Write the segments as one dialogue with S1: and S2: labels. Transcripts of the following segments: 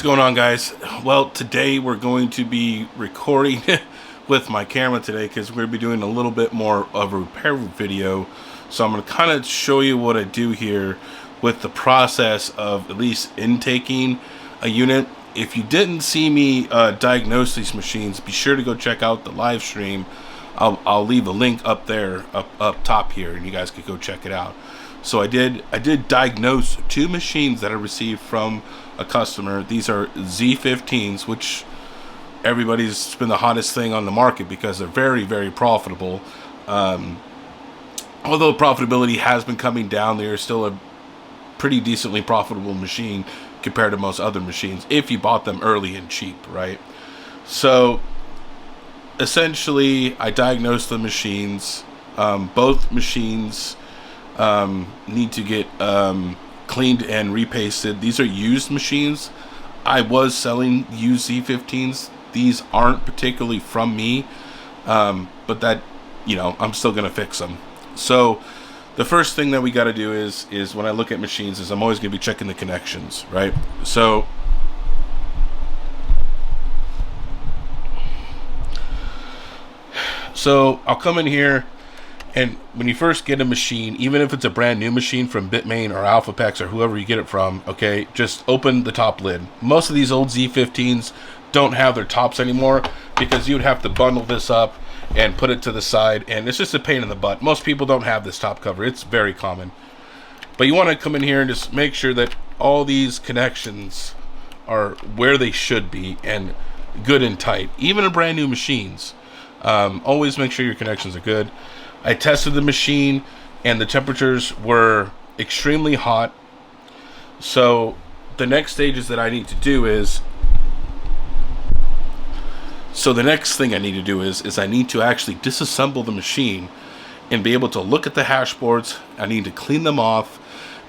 S1: going on, guys? Well, today we're going to be recording with my camera today because we're going to be doing a little bit more of a repair video. So I'm going to kind of show you what I do here with the process of at least intaking a unit. If you didn't see me diagnose these machines, be sure to go check out the live stream. I'll leave a link up there, up top here, and you guys could go check it out. So I did diagnose two machines that I received from a customer. These are Z15s, which everybody's been the hottest thing on the market because they're very, very profitable. Although profitability has been coming down, they are still a pretty decently profitable machine compared to most other machines if you bought them early and cheap, right? So essentially, I diagnosed the machines. Both machines need to get cleaned and repasted. These are used machines. I was selling used Z15s. These aren't particularly from me, but that, you know, I'm still gonna fix them. So the first thing that we got to do is when I look at machines is I'm always gonna be checking the connections, right? So I'll come in here, and when you first get a machine, even if it's a brand new machine from Bitmain or Alphapex or whoever you get it from, okay, just open the top lid. Most of these old Z15s don't have their tops anymore because you'd have to bundle this up and put it to the side, and it's just a pain in the butt. Most people don't have this top cover. It's very common. But you want to come in here and just make sure that all these connections are where they should be and good and tight, even in brand new machines. Always make sure your connections are good. I tested the machine and the temperatures were extremely hot. So the next stages that I need to do is, the next thing I need to do is I need to actually disassemble the machine and be able to look at the hashboards. I need to clean them off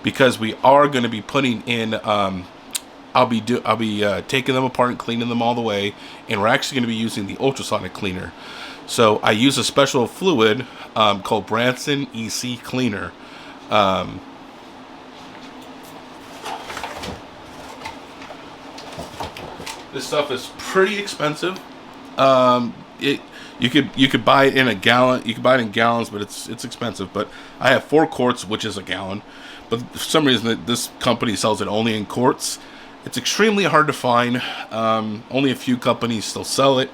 S1: because we are going to be putting in, I'll be taking them apart and cleaning them all the way, and we're actually going to be using the ultrasonic cleaner. So I use a special fluid called Branson EC Cleaner. This stuff is pretty expensive. You could buy it in a gallon. You can buy it in gallons, but it's expensive. But I have 4 quarts, which is a gallon. But for some reason, this company sells it only in quarts. It's extremely hard to find. Only a few companies still sell it.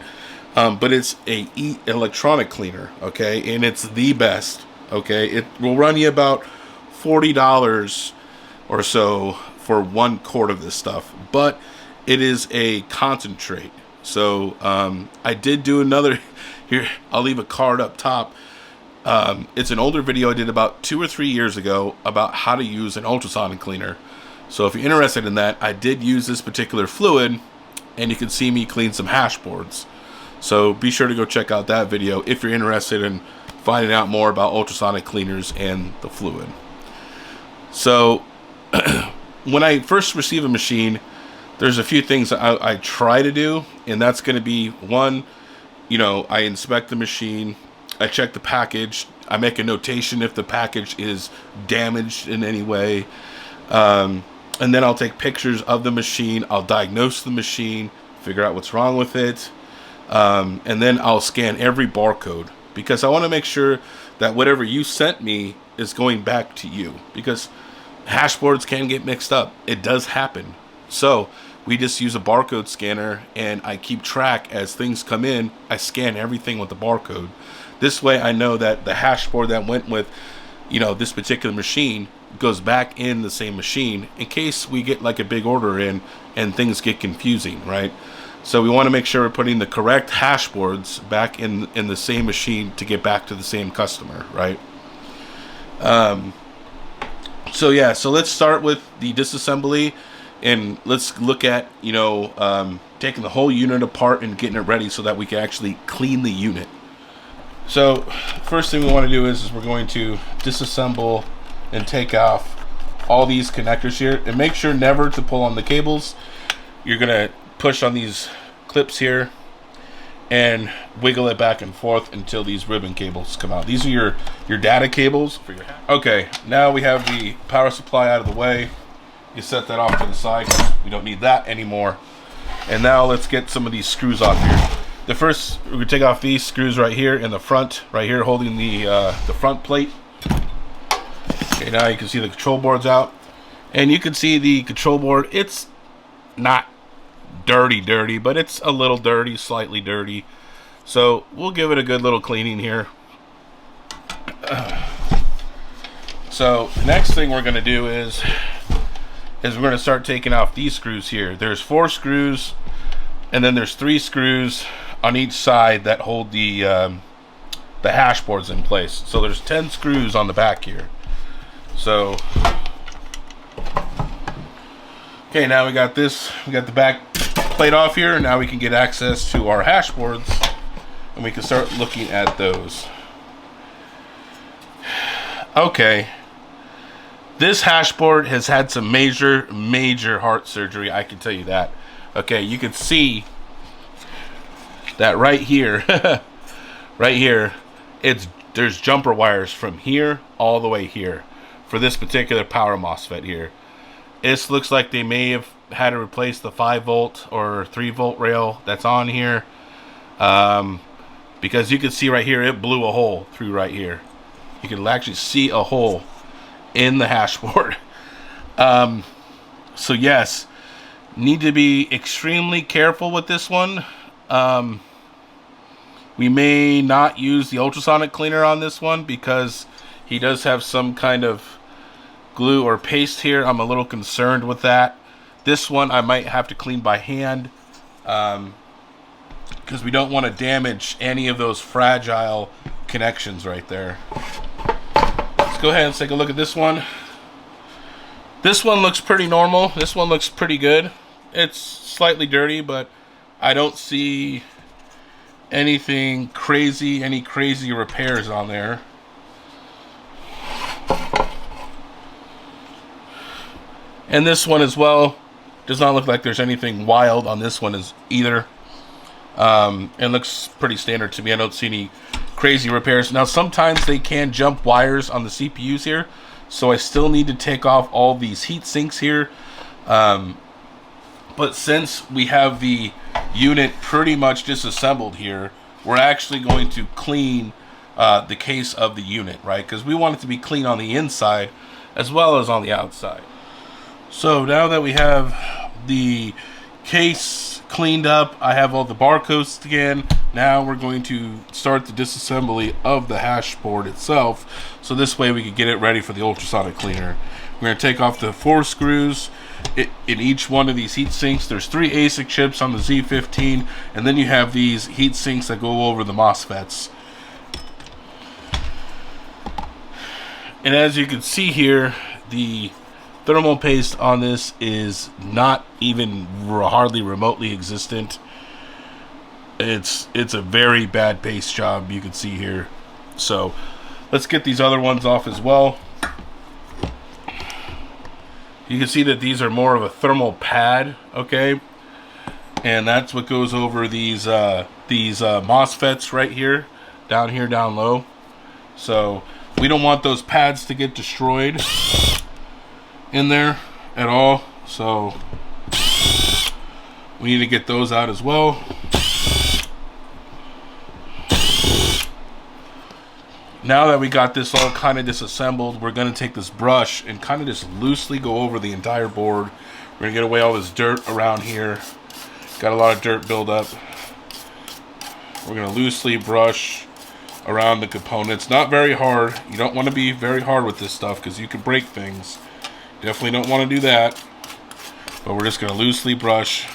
S1: But it's a electronic cleaner, okay, and it's the best, okay. It will run you about $40 or so for 1 quart of this stuff, but it is a concentrate. So I did do another here. I'll leave a card up top. It's an older video I did about 2 or 3 years ago about how to use an ultrasonic cleaner. So if you're interested in that, I did use this particular fluid, and you can see me clean some hashboards. So be sure to go check out that video if you're interested in finding out more about ultrasonic cleaners and the fluid. So when I first receive a machine, there's a few things I try to do, and that's going to be one, you know, I inspect the machine, I check the package, I make a notation if the package is damaged in any way, and then I'll take pictures of the machine, I'll diagnose the machine, figure out what's wrong with it. And then I'll scan every barcode because I want to make sure that whatever you sent me is going back to you, because hashboards can get mixed up. It does happen. So we just use a barcode scanner, and I keep track as things come in. I scan everything with the barcode. This way I know that the hashboard that went with, you know, this particular machine goes back in the same machine in case we get like a big order in and things get confusing, right? So we want to make sure we're putting the correct hashboards back in the same machine to get back to the same customer, right? So let's start with the disassembly, and let's look at, you know, taking the whole unit apart and getting it ready so that we can actually clean the unit. So first thing we want to do is we're going to disassemble and take off all these connectors here, and make sure never to pull on the cables. You're going to push on these clips here and wiggle it back and forth until these ribbon cables come out. These are your data cables for your. Okay, now we have the power supply out of the way. You set that off to the side. We don't need that anymore. And now let's get some of these screws off here. The first, we're gonna take off these screws right here in the front, right here, holding the front plate. Okay, now you can see the control board's out, and you can see the control board. It's not dirty, but it's a little dirty, slightly dirty. So we'll give it a good little cleaning here. So the next thing we're gonna do is we're gonna start taking off these screws here. There's 4 screws, and then there's 3 screws on each side that hold the hashboards in place. So there's 10 screws on the back here. So, okay, now we got this. We got the back plate off here. Now we can get access to our hashboards, and we can start looking at those. Okay. This hashboard has had some major heart surgery, I can tell you that. Okay, you can see that right here, right here, there's jumper wires from here all the way here for this particular power MOSFET here. This looks like they may have had to replace the 5 volt or 3 volt rail that's on here, because you can see right here, it blew a hole through right here. You can actually see a hole in the hashboard. So yes, need to be extremely careful with this one. We may not use the ultrasonic cleaner on this one because he does have some kind of glue or paste here. I'm a little concerned with that. This one I might have to clean by hand, because we don't want to damage any of those fragile connections right there. Go ahead and take a look at this one. This one looks pretty normal. This one looks pretty good. It's slightly dirty, but I don't see anything crazy, any crazy repairs on there. And this one as well does not look like there's anything wild on this one either. It looks pretty standard to me. I don't see any crazy repairs. Now sometimes they can jump wires on the CPUs here, so I still need to take off all these heat sinks here, but since we have the unit pretty much disassembled here, we're actually going to clean the case of the unit, right? Because we want it to be clean on the inside as well as on the outside. So now that we have the case cleaned up, I have all the barcodes scanned. Now we're going to start the disassembly of the hashboard itself, so this way we can get it ready for the ultrasonic cleaner. We're going to take off the 4 screws in each one of these heat sinks. There's 3 ASIC chips on the Z15, and then you have these heat sinks that go over the MOSFETs. And as you can see here, the thermal paste on this is not even hardly remotely existent. It's a very bad paste job, you can see here. So let's get these other ones off as well. You can see that these are more of a thermal pad, okay? And that's what goes over these MOSFETs right here, down low. So we don't want those pads to get destroyed in there at all, so we need to get those out as well. Now that we got this all kind of disassembled, we're going to take this brush and kind of just loosely go over the entire board. We're going to get away all this dirt around here. Got a lot of dirt buildup. We're going to loosely brush around the components. Not very hard. You don't want to be very hard with this stuff because you can break things. Definitely don't want to do that. But we're just going to loosely brush.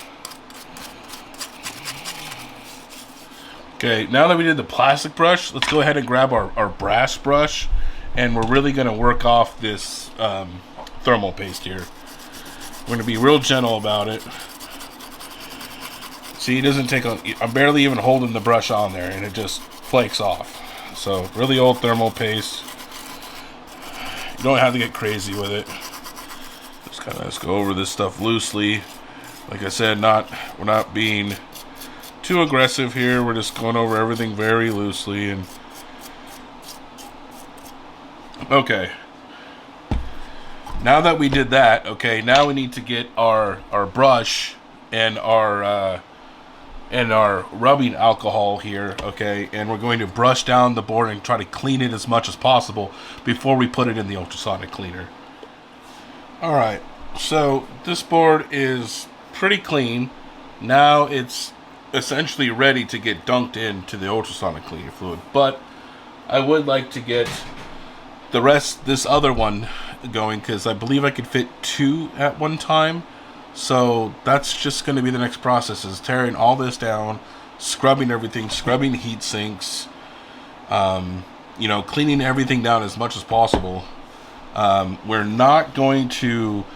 S1: Okay, now that we did the plastic brush, let's go ahead and grab our brass brush, and we're really going to work off this thermal paste here. We're going to be real gentle about it. See, it doesn't take I'm barely even holding the brush on there, and it just flakes off. So, really old thermal paste. You don't have to get crazy with it. Just kind of just go over this stuff loosely. Like I said, we're not being too aggressive here. We're just going over everything very loosely. And okay, now that we did that, okay, now we need to get our brush and our rubbing alcohol here, okay, and we're going to brush down the board and try to clean it as much as possible before we put it in the ultrasonic cleaner. Alright, so this board is pretty clean. Now it's essentially ready to get dunked into the ultrasonic cleaner fluid, but I would like to get this other one going, because I believe I could fit 2 at one time. So that's just going to be the next process, is tearing all this down, scrubbing everything, scrubbing heat sinks, you know, cleaning everything down as much as possible. We're not going to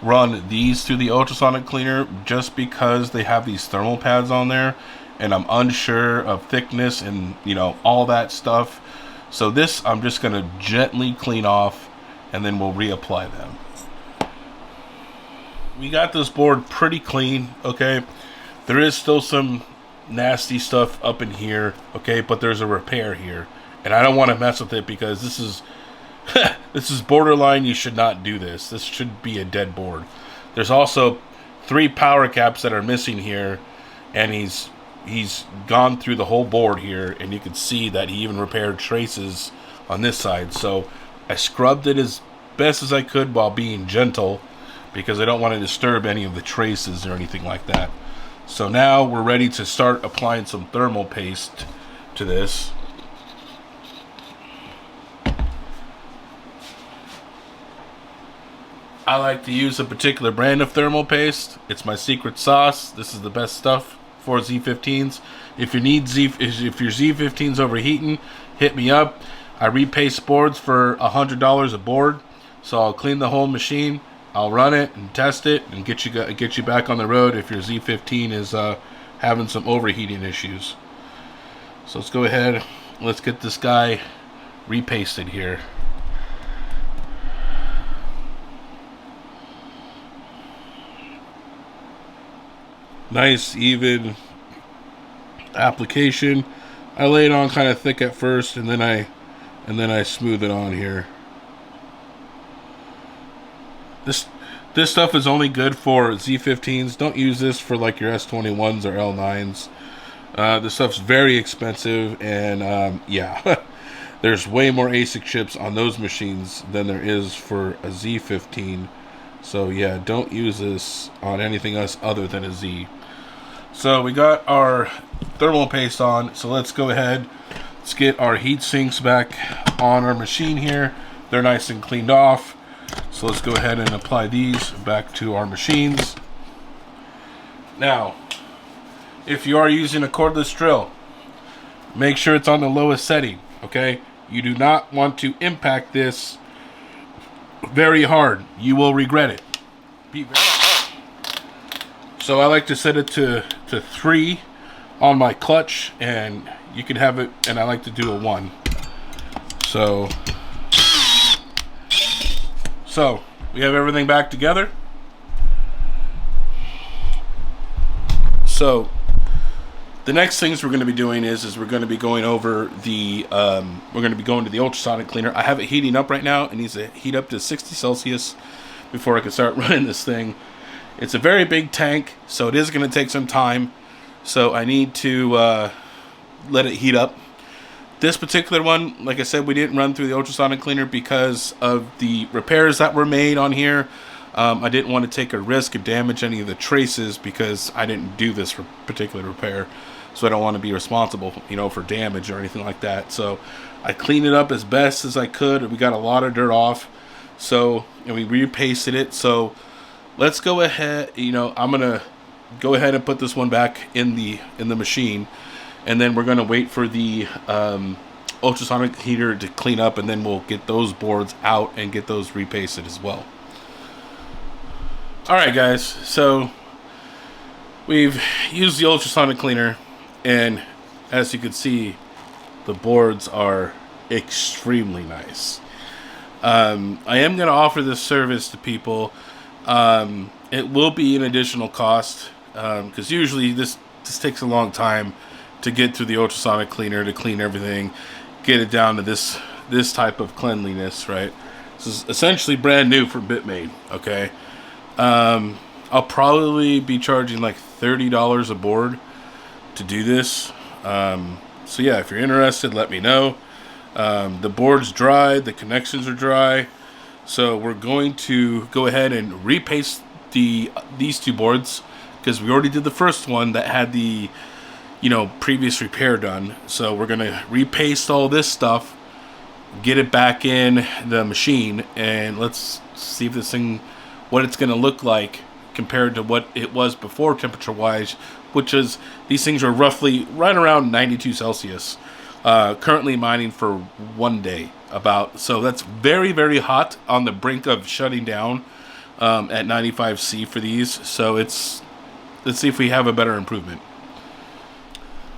S1: run these through the ultrasonic cleaner just because they have these thermal pads on there, and I'm unsure of thickness and, you know, all that stuff. So this I'm just going to gently clean off, and then we'll reapply them. We got this board pretty clean, okay? There is still some nasty stuff up in here, okay? But there's a repair here, and I don't want to mess with it because this is this is borderline. You should not do this. This should be a dead board. There's also 3 power caps that are missing here, and he's gone through the whole board here, and you can see that he even repaired traces on this side. So I scrubbed it as best as I could while being gentle, because I don't want to disturb any of the traces or anything like that. So now we're ready to start applying some thermal paste to this. I like to use a particular brand of thermal paste. It's my secret sauce. This is the best stuff for Z15s. If your Z15's overheating, hit me up. I repaste boards for $100 a board. So I'll clean the whole machine, I'll run it and test it and get you back on the road if your Z15 is having some overheating issues. So let's go ahead, let's get this guy repasted here. Nice even application. I lay it on kind of thick at first, and then I smooth it on here. This stuff is only good for Z15s. Don't use this for like your S21s or L9s. This stuff's very expensive, and yeah, there's way more ASIC chips on those machines than there is for a Z15. So yeah, don't use this on anything else other than a Z. So we got our thermal paste on, so let's go ahead. Let's get our heat sinks back on our machine here. They're nice and cleaned off. So let's go ahead and apply these back to our machines. Now, if you are using a cordless drill, make sure it's on the lowest setting, okay? You do not want to impact this very hard. You will regret it. So I like to set it to 3 on my clutch, and you can have it, and I like to do a 1. So we have everything back together. So the next things we're going to be doing is we're going to be going over the we're going to be going to the ultrasonic cleaner. I have it heating up right now. It needs to heat up to 60 Celsius before I can start running this thing. It's a very big tank, so it is going to take some time. So I need to let it heat up. This particular one, like I said, we didn't run through the ultrasonic cleaner because of the repairs that were made on here. I didn't want to take a risk and damage any of the traces because I didn't do this particular repair. So I don't want to be responsible, you know, for damage or anything like that. So I cleaned it up as best as I could. We got a lot of dirt off. So, and we repasted it. So let's go ahead, you know, I'm going to go ahead and put this one back in the machine. And then we're going to wait for the ultrasonic heater to clean up, and then we'll get those boards out and get those repasted as well. Alright guys, so we've used the ultrasonic cleaner, and as you can see, the boards are extremely nice. I am going to offer this service to people. It will be an additional cost, because usually this takes a long time to get through the ultrasonic cleaner, to clean everything, get it down to this type of cleanliness, right? This is essentially brand new for Bitmain, okay? I'll probably be charging like $30 a board to do this. So yeah, if you're interested, let me know. The board's dry, the connections are dry, so we're going to go ahead and repaste these two boards, because we already did the first one that had the previous repair done. So we're gonna repaste all this stuff, get it back in the machine, and let's see if this thing, what it's gonna look like compared to what it was before temperature wise, which is, these things are roughly right around 92 Celsius. Currently mining for 1 day about, so that's very, very hot, on the brink of shutting down at 95C for these. So let's see if we have a better improvement.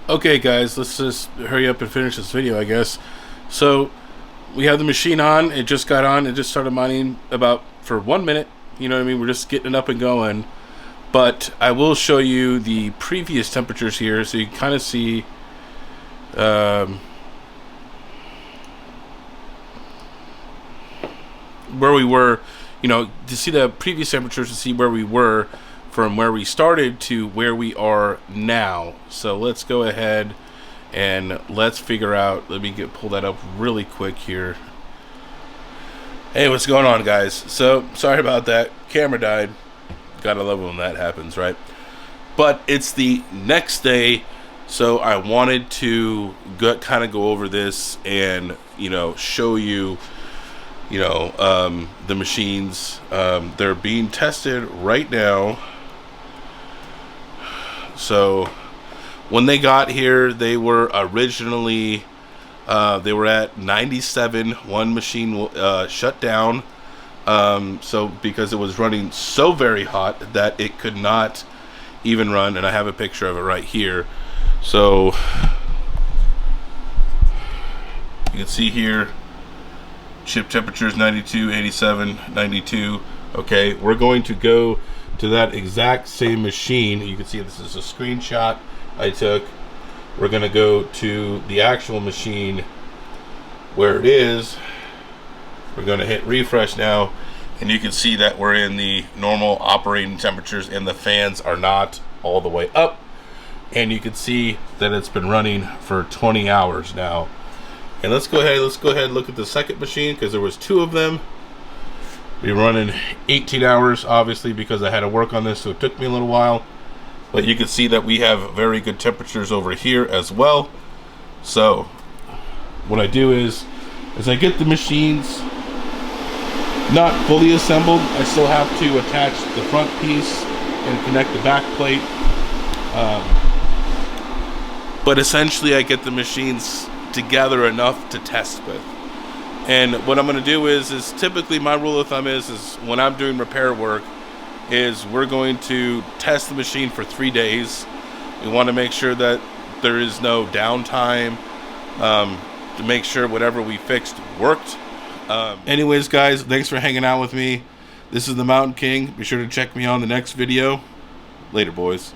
S1: Okay guys, let's just hurry up and finish this video, I guess. So we have the machine on, it just got on, it just started mining about for 1 minute, you know what I mean, we're just getting it up and going. But I will show you the previous temperatures here, so you can kind of see where we were, to see the previous temperatures, to see where we were from where we started to where we are now. So let's go ahead and let's figure out, let me pull that up really quick here. Hey, what's going on, guys? So sorry about that, camera died. Gotta love when that happens, right? But it's the next day, so I wanted to kind of go over this and show you the machines. They're being tested right now. So when they got here, they were originally they were at 97. One machine shut down, so because it was running so very hot that it could not even run, and I have a picture of it right here. So you can see here, chip temperatures 92, 87, 92. Okay, we're going to go to that exact same machine. You can see this is a screenshot I took. We're going to go to the actual machine where it is. We're going to hit refresh now, and you can see that we're in the normal operating temperatures, and the fans are not all the way up. And you can see that it's been running for 20 hours now. And let's go ahead and look at the second machine, because there was two of them. We're running 18 hours, obviously, because I had to work on this, so it took me a little while. But you can see that we have very good temperatures over here as well. So what I do is I get the machines not fully assembled. I still have to attach the front piece and connect the back plate. But essentially I get the machines together enough to test with. And what I'm going to do is typically my rule of thumb is when I'm doing repair work, is we're going to test the machine for 3 days. We want to make sure that there is no downtime, to make sure whatever we fixed worked. Anyways, guys, thanks for hanging out with me. This is the Mountain King. Be sure to check me on the next video. Later, boys.